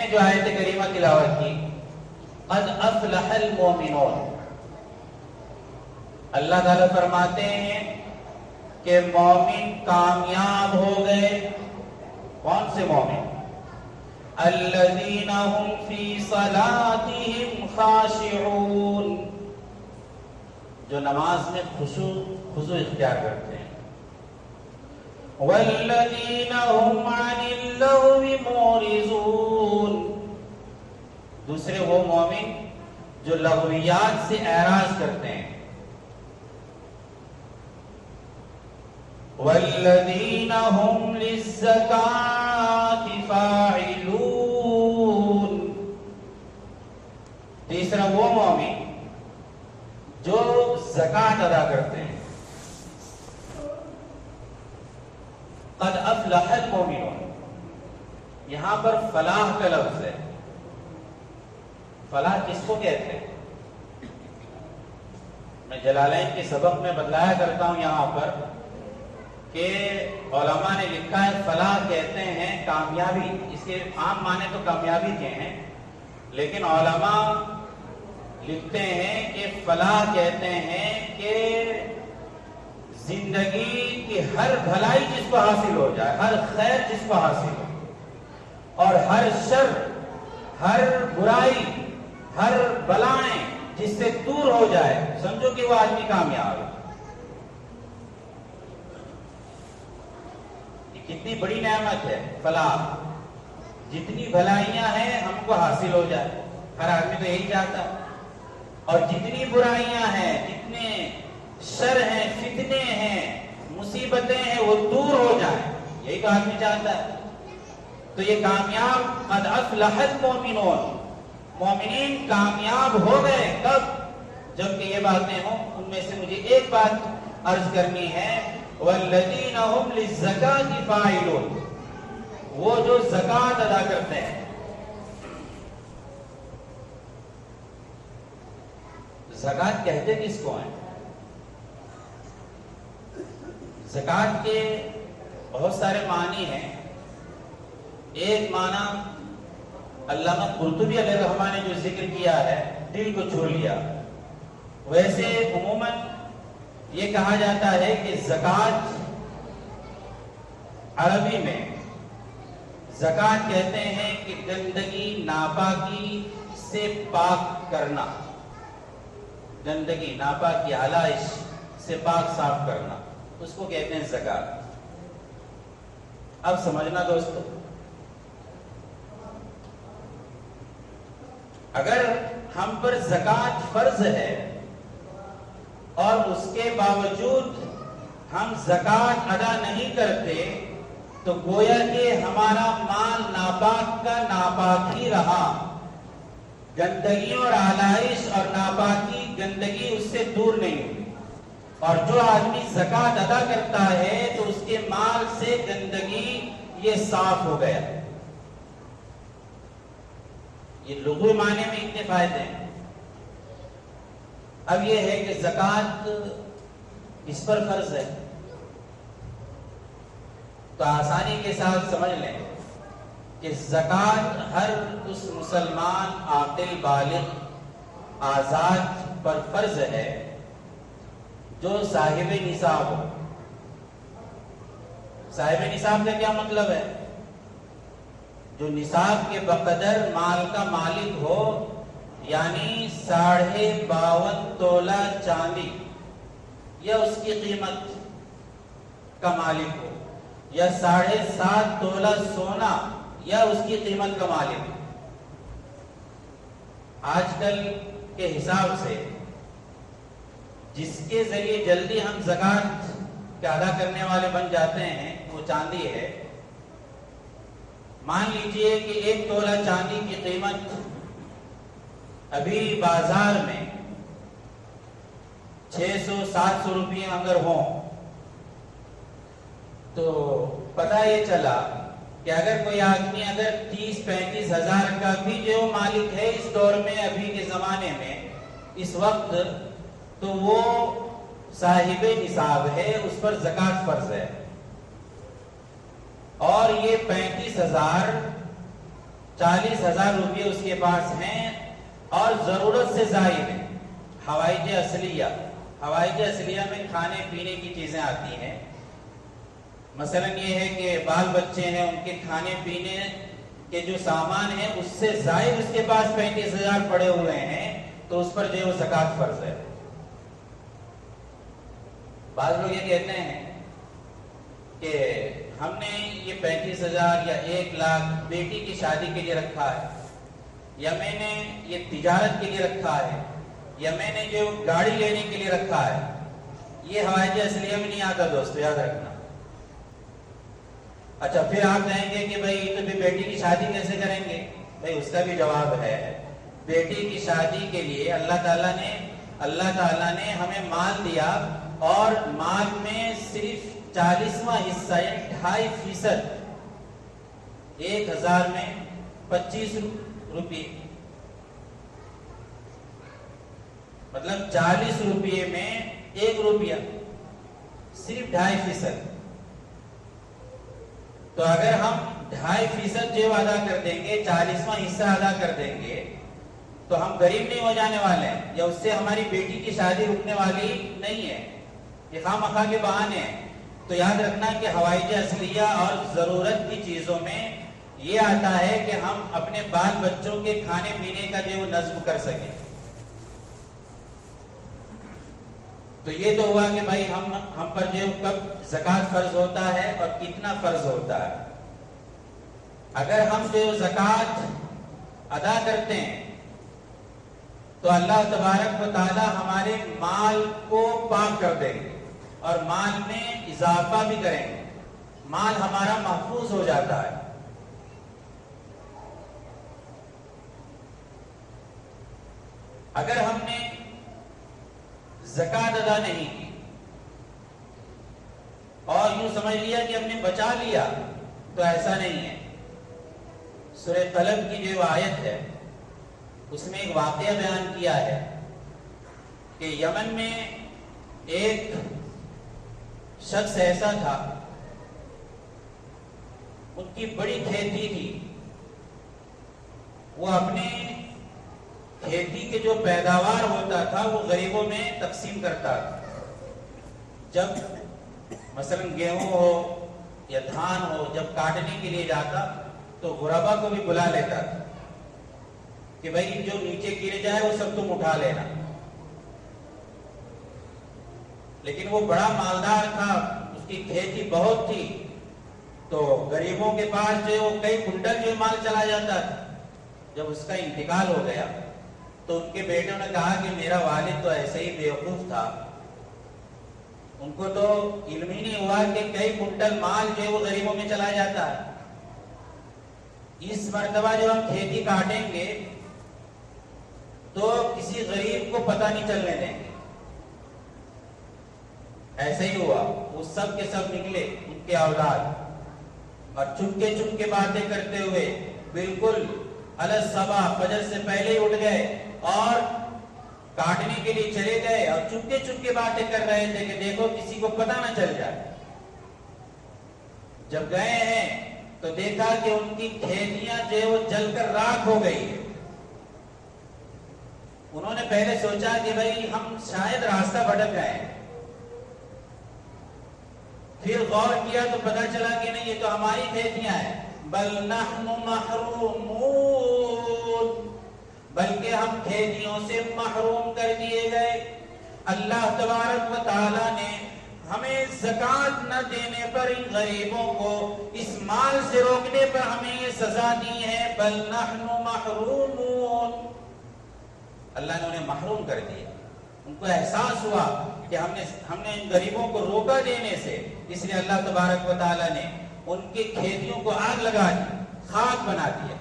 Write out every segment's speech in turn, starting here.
نے جو آیت کریمہ تلاوت کی قد افلح المؤمنون، اللہ تعالیٰ فرماتے ہیں کہ مومن کامیاب ہو گئے۔ کون سے مومن؟ الذین هم فی صلاتهم خاشعون، جو نماز میں خضوع اختیار کرتے ہیں۔ والذین هم عن اللغو معرضون، دوسرے وہ مومن جو لغویات سے اعراض کرتے ہیں۔ والذین هم للزکاة فاعلون، تیسرا وہ مومن جو زکوٰۃ ادا کرتے ہیں۔ قد افلح المؤمنون، یہاں پر فلاح کا لفظ ہے۔ فلاح کس کو کہتے ہیں؟ میں جلالین کے سبق میں بتلایا کرتا ہوں یہاں پر کہ علماء نے لکھا ہے فلاح کہتے ہیں کامیابی، اس کے عام معنی تو کامیابی کے ہیں، لیکن علماء لکھتے ہیں کہ فلاح کہتے ہیں کہ زندگی کی ہر بھلائی جس کو حاصل ہو جائے، ہر خیر جس کو حاصل ہو، اور ہر شر، ہر برائی، ہر بلائیں جس سے دور ہو جائے، سمجھو کہ وہ آدمی کامیاب ہے۔ کتنی بڑی نعمت ہے فلاح، جتنی بھلائیاں ہیں ہم کو حاصل ہو جائے، ہر آدمی تو یہی چاہتا ہے، اور جتنی برائیاں ہیں، جتنے شر ہیں، فتنے ہیں، مصیبتیں ہیں، وہ دور ہو جائیں، یہی تو آدمی چاہتا ہے۔ تو یہ کامیاب، قد افلح المؤمنون، مومنین کامیاب ہو گئے۔ کب؟ جبکہ یہ باتیں ہوں۔ ان میں سے مجھے ایک بات عرض کرنی ہے، والذین هم للزکاة فاعلون، وہ جو زکوٰۃ ادا کرتے ہیں۔ زکوٰۃ کہتے کس کو ہیں؟ زکوٰۃ کے بہت سارے معنی ہیں۔ ایک معنی علامہ قرطبی علیہ الرحمہ نے جو ذکر کیا ہے، دل کو چھو لیا۔ ویسے عموماً یہ کہا جاتا ہے کہ زکوٰۃ عربی میں زکوٰۃ کہتے ہیں کہ گندگی، ناپاکی سے پاک کرنا، گندگی، ناپاکی، علائش سے پاک صاف کرنا، اس کو کہتے ہیں زکوٰۃ۔ اب سمجھنا دوستو، اگر ہم پر زکوٰۃ فرض ہے اور اس کے باوجود ہم زکوٰۃ ادا نہیں کرتے، تو گویا کہ ہمارا مال ناپاک کا ناپاک ہی رہا، گندگی اور علائش اور ناپاکی، گندگی اس سے دور نہیں ہوئی۔ اور جو آدمی زکوٰۃ ادا کرتا ہے تو اس کے مال سے گندگی یہ صاف ہو گیا۔ یہ لغوی معنی میں اتنے فائدے ہیں۔ اب یہ ہے کہ زکوٰۃ اس پر فرض ہے، تو آسانی کے ساتھ سمجھ لیں کہ زکوٰۃ ہر اس مسلمان عاقل بالغ آزاد پر فرض ہے جو صاحب نصاب ہو۔ صاحب نصاب کا کیا مطلب ہے؟ جو نصاب کے بقدر مال کا مالک ہو، یعنی 52.5 تولہ چاندی یا اس کی قیمت کا مالک ہو، یا 7.5 تولہ سونا یا اس کی قیمت کا مالک ہو۔ آج کل کے حساب سے جس کے ذریعے جلدی ہم زکوٰۃ کے ادا کرنے والے بن جاتے ہیں وہ چاندی ہے۔ مان لیجئے کہ 1 تولہ چاندی کی قیمت ابھی بازار میں 600-700 روپے اگر ہوں، تو پتہ یہ چلا کہ اگر کوئی آدمی اگر 30-35 ہزار کا بھی جو مالک ہے اس دور میں، ابھی کے زمانے میں، اس وقت، تو وہ صاحب نصاب ہے، اس پر زکوٰۃ فرض ہے۔ اور یہ 35,000 40,000 روپے اس کے پاس ہیں اور ضرورت سے زائد ہیں. حوائج اصلیہ، حوائج اصلیہ میں کھانے پینے کی چیزیں آتی ہیں. مثلا یہ ہے کہ بال بچے ہیں، ان کے کھانے پینے کے جو سامان ہیں اس سے زائد اس کے پاس 35,000 پڑے ہوئے ہیں، تو اس پر جو ہے وہ زکوٰۃ فرض ہے. بعض لوگ یہ کہتے ہیں کہ ہم نے یہ 35,000 یا 1,00,000 بیٹی کی شادی کے لیے رکھا ہے، یا میں نے یہ تجارت کے لیے رکھا ہے، یا میں نے جو گاڑی لینے کے لیے رکھا ہے. یہ حوائج اصلیہ میں نہیں آتا دوستو، یاد رکھنا. اچھا پھر آپ کہیں گے کہ بھائی تو بھی بیٹی کی شادی کیسے کریں گے؟ بھائی اس کا بھی جواب ہے. بیٹی کی شادی کے لیے اللہ تعالیٰ نے ہمیں مال دیا، اور مال میں صرف 40واں حصہ یعنی 2.5%، 1,000 میں 25 روپے، مطلب 40 روپے میں 1 روپیہ، صرف 2.5%. تو اگر ہم 2.5% جو ادا کر دیں گے، 40واں حصہ ادا کر دیں گے، تو ہم غریب نہیں ہو جانے والے ہیں، یا اس سے ہماری بیٹی کی شادی رکنے والی نہیں ہے. یہ خواہ مخواہ کے بہانے ہیں. تو یاد رکھنا کہ حوائج اصلیہ اور ضرورت کی چیزوں میں یہ آتا ہے کہ ہم اپنے بال بچوں کے کھانے پینے کا جو نظم کر سکیں. تو یہ تو ہوا کہ بھائی ہم پر جو کب زکوٰۃ فرض ہوتا ہے اور کتنا فرض ہوتا ہے. اگر ہم جو زکوٰۃ ادا کرتے ہیں تو اللہ تبارک و تعالی ہمارے مال کو پاک کر دیں گے اور مال میں اضافہ بھی کریں گے. مال ہمارا محفوظ ہو جاتا ہے. اگر ہم نے زکوٰۃ ادا نہیں کی اور یوں سمجھ لیا کہ ہم نے بچا لیا، تو ایسا نہیں ہے. سورہ قلم کی جو آیت ہے اس میں ایک واقعہ بیان کیا ہے کہ یمن میں ایک شخص ایسا تھا، ان کی بڑی کھیتی تھی. وہ اپنے کھیتی کے جو پیداوار ہوتا تھا وہ غریبوں میں تقسیم کرتا تھا. جب مثلا گیہوں ہو یا دھان ہو، جب کاٹنے کے لیے جاتا تو غربا کو بھی بلا لیتا تھا کہ بھائی جو نیچے گرے جائے وہ سب تم اٹھا لینا. لیکن وہ بڑا مالدار تھا، اس کی کھیتی بہت تھی، تو غریبوں کے پاس جو کئی کنٹل جو مال چلا جاتا تھا. جب اس کا انتقال ہو گیا تو ان کے بیٹوں نے کہا کہ میرا والد تو ایسے ہی بیوقوف تھا، ان کو تو علم ہی نہیں ہوا کہ کئی کنٹل مال جو ہے وہ غریبوں میں چلا جاتا ہے. اس مرتبہ جو ہم کھیتی کاٹیں گے تو کسی غریب کو پتہ نہیں چلنے دیں گے. ایسے ہی ہوا. وہ سب کے سب نکلے، ان کے اولاد، اور چپ کے باتیں کرتے ہوئے بالکل الصبح فجر سے پہلے ہی اٹھ گئے اور کاٹنے کے لیے چلے گئے، اور چپ کے باتیں کر رہے تھے کہ دیکھو کسی کو پتہ نہ چل جائے. جب گئے ہیں تو دیکھا کہ ان کی کھیتیاں جو ہے وہ جل کر راکھ ہو گئی ہے. انہوں نے پہلے سوچا کہ بھائی ہم شاید راستہ بھٹک گئے ہیں. پھر غور کیا تو پتا چلا کہ نہیں، یہ تو ہماری کھیتیاں ہیں. بل نحن محرومون، بلکہ ہم کھیتیوں سے محروم کر دیے گئے. اللہ تبارک و تعالی نے ہمیں زکوٰۃ نہ دینے پر، ان غریبوں کو اس مال سے روکنے پر ہمیں یہ سزا دی ہے. بل نحن محرومون، اللہ نے انہیں محروم کر دیا. ان کو احساس ہوا کہ ہم نے ان غریبوں کو روکا دینے سے، اس لیے اللہ تبارک و تعالی نے ان کی کھیتیوں کو آگ لگا دی، خاک بنا دیا.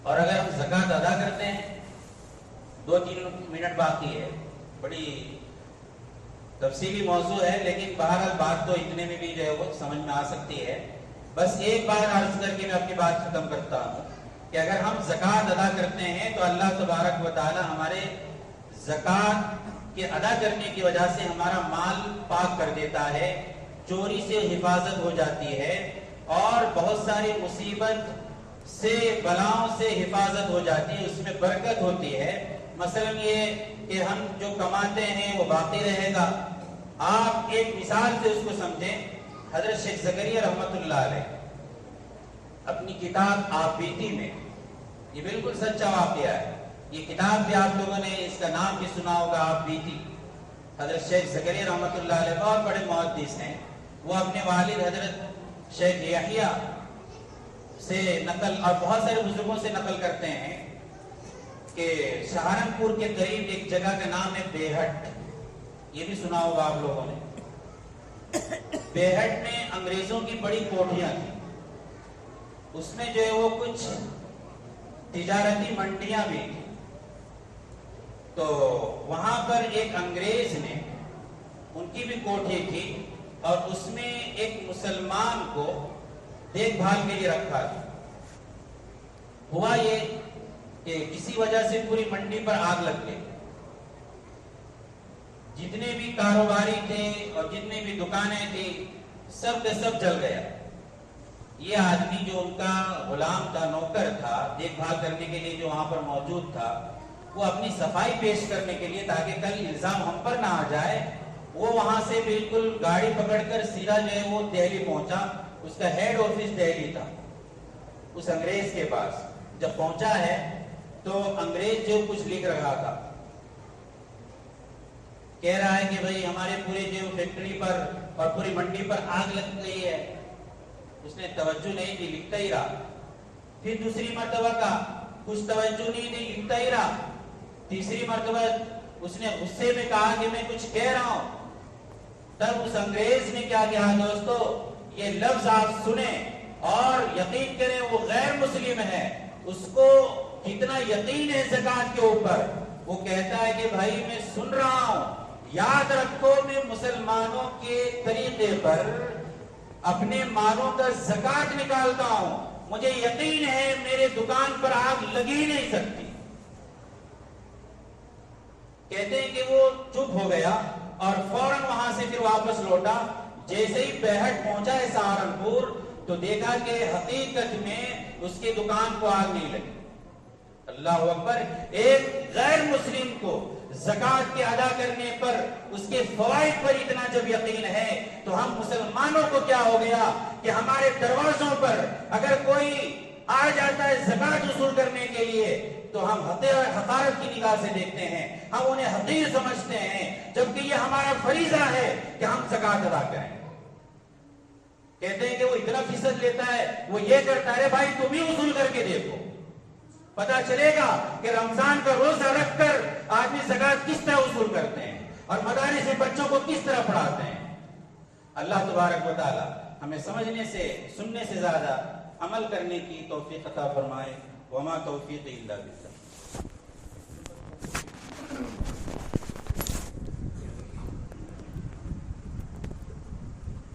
اور اگر ہم زکوٰۃ ادا کرتے ہیں، 2-3 منٹ باقی ہے، بڑی تفصیلی موضوع ہے، لیکن بہرحال بات تو اتنے میں بھی جو ہے وہ سمجھ میں آ سکتی ہے. بس ایک بار عرض کر کے میں اپنی بات ختم کرتا ہوں کہ اگر ہم زکوٰۃ ادا کرتے ہیں تو اللہ تبارک و تعالی ہمارے زکوٰۃ کے ادا کرنے کی وجہ سے ہمارا مال پاک کر دیتا ہے. چوری سے حفاظت ہو جاتی ہے اور بہت ساری مصیبت سے بلاؤں سے حفاظت ہو جاتی ہے، اس میں برکت ہوتی ہے۔ مثلا یہ کہ ہم جو کماتے ہیں وہ باقی رہے گا۔ آپ ایک مثال سے اس کو سمجھیں، حضرت شیخ زکریا رحمت اللہ علیہ اپنی کتاب آپ بیتی میں، یہ بالکل سچا واقعہ ہے، یہ کتاب بھی آپ لوگوں نے اس کا نام بھی سنا ہوگا، آپ بیتی۔ حضرت شیخ زکریا رحمت اللہ علیہ بہت بڑے محدث ہیں، وہ اپنے والد حضرت شیخ یحییٰ سے نقل اور بہت سارے بزرگوں سے نقل کرتے ہیں کہ سہارنپور کے قریب ایک جگہ کا نام ہے بیہٹ، یہ بھی سنا ہوگا آپ لوگوں نے۔ بیہٹ میں انگریزوں کی بڑی کوٹھیاں تھیں، اس میں جو ہے وہ کچھ تجارتی منڈیاں بھی تھیں، تو وہاں پر ایک انگریز نے، ان کی بھی کوٹھی تھی اور اس میں ایک مسلمان کو دیکھ بھال کے لیے رکھا تھا۔ ہوا یہ کہ کسی وجہ سے پوری منڈی پر آگ لگ گئی، جتنے بھی کاروباری تھے اور جتنے بھی دکانیں تھیں سب کے سب جل گیا۔ یہ آدمی جو ان کا غلام تھا، نوکر تھا، دیکھ بھال کرنے کے لیے جو وہاں پر موجود تھا، وہ اپنی صفائی پیش کرنے کے لیے تاکہ کل الزام ہم پر نہ آ جائے، وہ وہاں سے بالکل گاڑی پکڑ کر سیدھا جو ہے وہ دہلی پہنچا۔ اس کا ہیڈ آفس دہلی تھا، اس انگریز کے پاس جب پہنچا ہے تو انگریز جو کچھ لکھ رہا تھا، کہہ رہا ہے کہ بھئی ہمارے پورے جو فیکٹری پر اور پوری منڈی پر آگ لگ گئی ہے۔ اس نے توجہ نہیں دی، لکھتا ہی رہا۔ پھر دوسری مرتبہ کا کچھ توجہ نہیں دی، لکھتا ہی رہا۔ تیسری مرتبہ اس نے غصے میں کہا کہ میں کچھ کہہ رہا ہوں۔ تب اس انگریز نے کیا کہا دوستو، یہ لفظ آپ سنیں اور یقین کریں وہ غیر مسلم ہے، اس کو کتنا یقین ہے زکوٰۃ کے اوپر۔ وہ کہتا ہے کہ بھائی میں سن رہا ہوں، یاد رکھو میں مسلمانوں کے طریقے پر اپنے مالوں کا زکوٰۃ نکالتا ہوں، مجھے یقین ہے میرے دکان پر آگ لگی نہیں سکتی۔ کہتے ہیں کہ وہ چپ ہو گیا اور فوراً وہاں سے پھر واپس لوٹا۔ جیسے ہی بیہٹ پہنچا ہے سہارنپور تو دیکھا کہ حقیقت میں اس کی دکان کو آگ نہیں لگی۔ اللہ اکبر! ایک غیر مسلم کو زکوٰۃ کے ادا کرنے پر، اس کے فوائد پر اتنا جب یقین ہے تو ہم مسلمانوں کو کیا ہو گیا کہ ہمارے دروازوں پر اگر کوئی آ جاتا ہے زکوٰۃ وصول کرنے کے لیے تو ہم حقارت کی نگاہ سے دیکھتے ہیں، ہم انہیں حقیر سمجھتے ہیں، جبکہ یہ ہمارا فریضہ ہے کہ ہم زکوٰۃ ادا کریں۔ کہتے ہیں کہ وہ اتنا فیصد لیتا ہے، وہ یہ کرتا ہے بھائی تم ہی وصول کر کے دیکھو، پتا چلے گا کہ رمضان کا روزہ رکھ کر آدمی زکوٰۃ کس طرح وصول کرتے ہیں اور مدارس میں بچوں کو کس طرح پڑھاتے ہیں۔ اللہ تبارک و تعالی ہمیں سمجھنے سے، سننے سے زیادہ عمل کرنے کی توفیق عطا فرمائے۔ وما توفیق الا باللہ۔